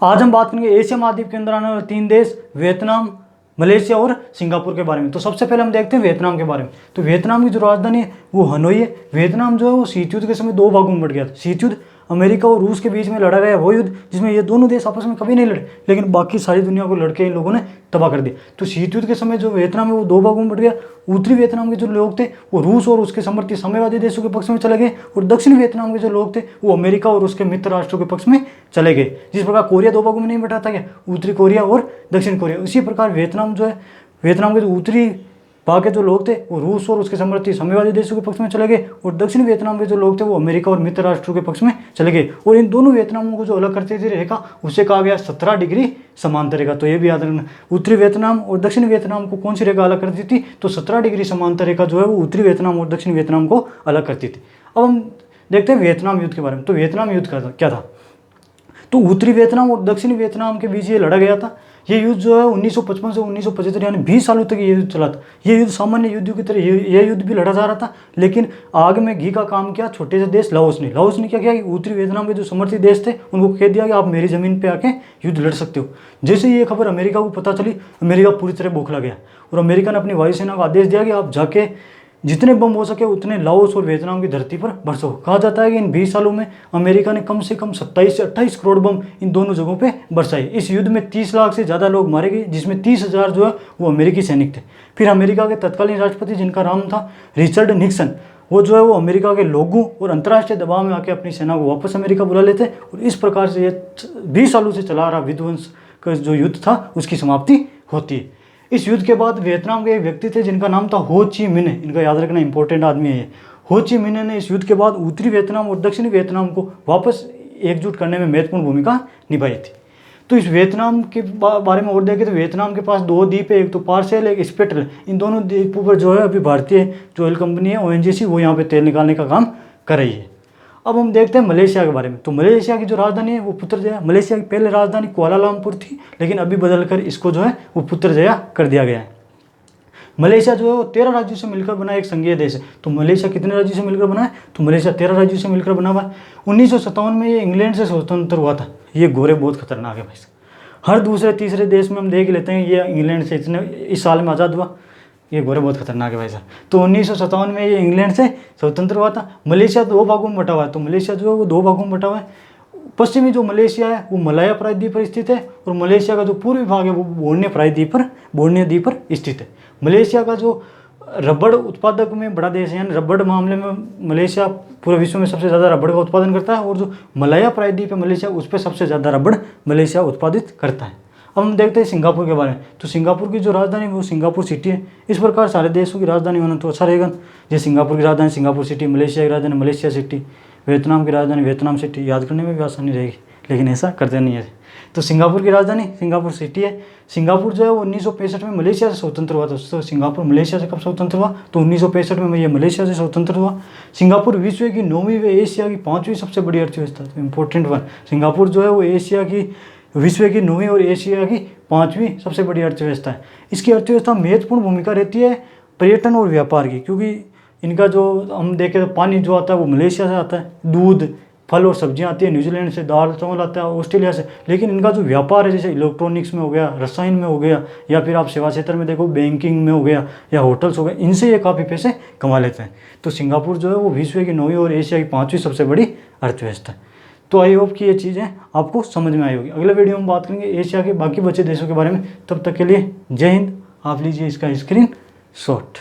आज हम बात करेंगे एशिया महाद्वीप के अंदर आने वाले 3 देश वियतनाम, मलेशिया और सिंगापुर के बारे में। तो सबसे पहले हम देखते हैं वियतनाम के बारे में। तो वियतनाम की जो राजधानी है वो हनोई है। वियतनाम जो है वो शीत युद्ध के समय 2 भागों में बट गया था। शीत युद्ध अमेरिका और रूस के बीच में लड़ा गया वो युद्ध जिसमें ये दोनों देश आपस में कभी नहीं लड़े, लेकिन बाकी सारी दुनिया को लड़के इन लोगों ने तबाह कर दिया। तो शीत युद्ध के समय जो वियतनाम है वो 2 भागों में बट गया। उत्तरी वियतनाम के जो लोग थे वो रूस और उसके समर्थी साम्यवादी देशों के पक्ष में चले गए, और दक्षिण वियतनाम के जो लोग थे वो अमेरिका और उसके मित्र राष्ट्रों के पक्ष में चले गए। जिस प्रकार कोरिया 2 भागों में नहीं बटा था क्या, उत्तरी कोरिया और दक्षिण कोरिया, उसी प्रकार वियतनाम जो है, वियतनाम के जो उत्तरी भाग के जो लोग थे वो रूस और उसके समर्थी साम्यवादी देशों के पक्ष में चले गए, और दक्षिण वियतनाम के जो लोग थे वो अमेरिका और मित्र राष्ट्रों के पक्ष में चले गए। और इन दोनों वियतनामों को जो अलग करती थी रेखा उसे कहा गया 17 डिग्री समांतर रेखा। तो ये भी याद रखना, उत्तरी वियतनाम और दक्षिण वियतनाम को कौन सी रेखा अलग करती थी, तो 17 डिग्री समांतर रेखा जो है वो उत्तरी वियतनाम और दक्षिण वियतनाम को अलग करती थी। अब हम देखते हैं वियतनाम युद्ध के बारे में। तो वियतनाम युद्ध क्या था, तो उत्तरी वियतनाम और दक्षिणी वियतनाम के बीच ये लड़ा गया था। ये युद्ध जो है 1955 से 1975 यानी 20 सालों तक ये युद्ध चला था। ये युद्ध सामान्य युद्ध की तरह ये युद्ध भी लड़ा जा रहा था, लेकिन आग में घी का काम किया छोटे से देश लाओस ने क्या किया कि उत्तरी वियतनाम के जो समर्थी देश थे उनको कह दिया कि आप मेरी ज़मीन पे आके युद्ध लड़ सकते हो। जैसे ही ये खबर अमेरिका को पता चली, अमेरिका पूरी तरह बौखला गया, और अमेरिका ने अपनी वायुसेना को आदेश दिया कि आप जाके जितने बम हो सके उतने लाओस और वियतनाम की धरती पर बरसो। कहा जाता है कि इन 20 सालों में अमेरिका ने कम से कम 27 से 28 करोड़ बम इन दोनों जगहों पे बरसाए। इस युद्ध में 30 लाख से ज़्यादा लोग मारे गए, जिसमें 30,000 जो है वो अमेरिकी सैनिक थे। फिर अमेरिका के तत्कालीन राष्ट्रपति, जिनका नाम था रिचर्ड निक्सन, वो जो है वो अमेरिका के लोगों और अंतर्राष्ट्रीय दबाव में आके अपनी सेना को वापस अमेरिका बुला लेते, और इस प्रकार से ये 20 सालों से चला रहा विध्वंस का जो युद्ध था उसकी समाप्ति होती है। इस युद्ध के बाद वियतनाम के एक व्यक्ति थे जिनका नाम था हो ची मिन्ह, इनका याद रखना इंपॉर्टेंट आदमी है ये। हो ची मिन्ह ने इस युद्ध के बाद उत्तरी वियतनाम और दक्षिणी वियतनाम को वापस एकजुट करने में महत्वपूर्ण भूमिका निभाई थी। तो इस वियतनाम के बारे में और देखें तो वियतनाम के पास 2 द्वीप है, एक तो पार्सेल एक स्पेटल। इन दोनों द्वीपों पर जो है अभी भारतीय जो ऑयल कंपनी है ONGC वो यहाँ पे तेल निकालने का काम कर रही है। अब हम देखते हैं मलेशिया के बारे में। तो मलेशिया की जो राजधानी है वो पुत्रजया। मलेशिया की पहले राजधानी कुआलालंपुर थी, लेकिन अभी बदलकर इसको जो है वो पुत्रजया कर दिया गया है। मलेशिया जो है वो 13 राज्यों से मिलकर बना एक संघीय देश है। तो मलेशिया कितने राज्यों से मिलकर बना है, तो मलेशिया 13 राज्यों से मिलकर बना हुआ है। 1957 में ये इंग्लैंड से स्वतंत्र हुआ था। ये गोरे बहुत खतरनाक है भाई। हर दूसरे तीसरे देश में हम देख लेते हैं ये इंग्लैंड से इस साल में आज़ाद हुआ। ये गोरे बहुत खतरनाक है भाई साहब। तो 1957 में ये इंग्लैंड से स्वतंत्र हुआ था। मलेशिया 2 भागों में बटा हुआ है। तो मलेशिया जो है वो 2 भागों में बटा हुआ है। पश्चिमी जो मलेशिया है वो मलाया प्रायद्वीप पर स्थित है, और मलेशिया का जो पूर्वी भाग है वो बोर्नियो द्वीप पर स्थित है। मलेशिया का जो रबड़ उत्पादक में बड़ा देश है, यानी रबड़ मामले में मलेशिया पूरे विश्व में सबसे ज़्यादा रबड़ का उत्पादन करता है, और जो मलाया प्रायद्वीप है मलेशिया उस पर सबसे ज़्यादा रबड़ मलेशिया उत्पादित करता है। अब हम देखते हैं सिंगापुर के बारे में। तो सिंगापुर की जो राजधानी है वो सिंगापुर सिटी है। इस प्रकार सारे देशों की राजधानी होना तो अच्छा रहेगा। जैसे सिंगापुर की राजधानी सिंगापुर सिटी, मलेशिया की राजधानी मलेशिया सिटी, वियतनाम की राजधानी वियतनाम सिटी, याद करने में भी आसानी रहेगी, लेकिन ऐसा करते नहीं है। तो सिंगापुर की राजधानी सिंगापुर सिटी है। सिंगापुर जो है वो 1965 में मलेशिया से स्वतंत्र हुआ था। तो सिंगापुर मलेशिया से कब स्वतंत्र हुआ, तो 1965 में ये मलेशिया से स्वतंत्र हुआ। सिंगापुर विश्व की 9वीं व एशिया की 5वीं सबसे बड़ी अर्थव्यवस्था, तो इंपॉर्टेंट वन। सिंगापुर जो है वो एशिया की विश्व की 9वीं और एशिया की 5वीं सबसे बड़ी अर्थव्यवस्था है। इसकी अर्थव्यवस्था महत्वपूर्ण भूमिका रहती है पर्यटन और व्यापार की, क्योंकि इनका जो हम देखें तो पानी जो आता है वो मलेशिया से आता है, दूध फल और सब्जियां आती है न्यूजीलैंड से, दाल चावल आता है ऑस्ट्रेलिया से। लेकिन इनका जो व्यापार है जैसे इलेक्ट्रॉनिक्स में हो गया, रसायन में हो गया, या फिर आप सेवा क्षेत्र में देखो बैंकिंग में हो गया या होटल्स हो गए, इनसे ये काफ़ी पैसे कमा लेते हैं। तो सिंगापुर जो है वो विश्व की 9वीं और एशिया की 5वीं सबसे बड़ी अर्थव्यवस्था है। तो आई होप कि ये चीज़ें आपको समझ में आई होगी। अगले वीडियो में बात करेंगे एशिया के बाकी बचे देशों के बारे में। तब तक के लिए जय हिंद। आप लीजिए इसका स्क्रीन शॉट।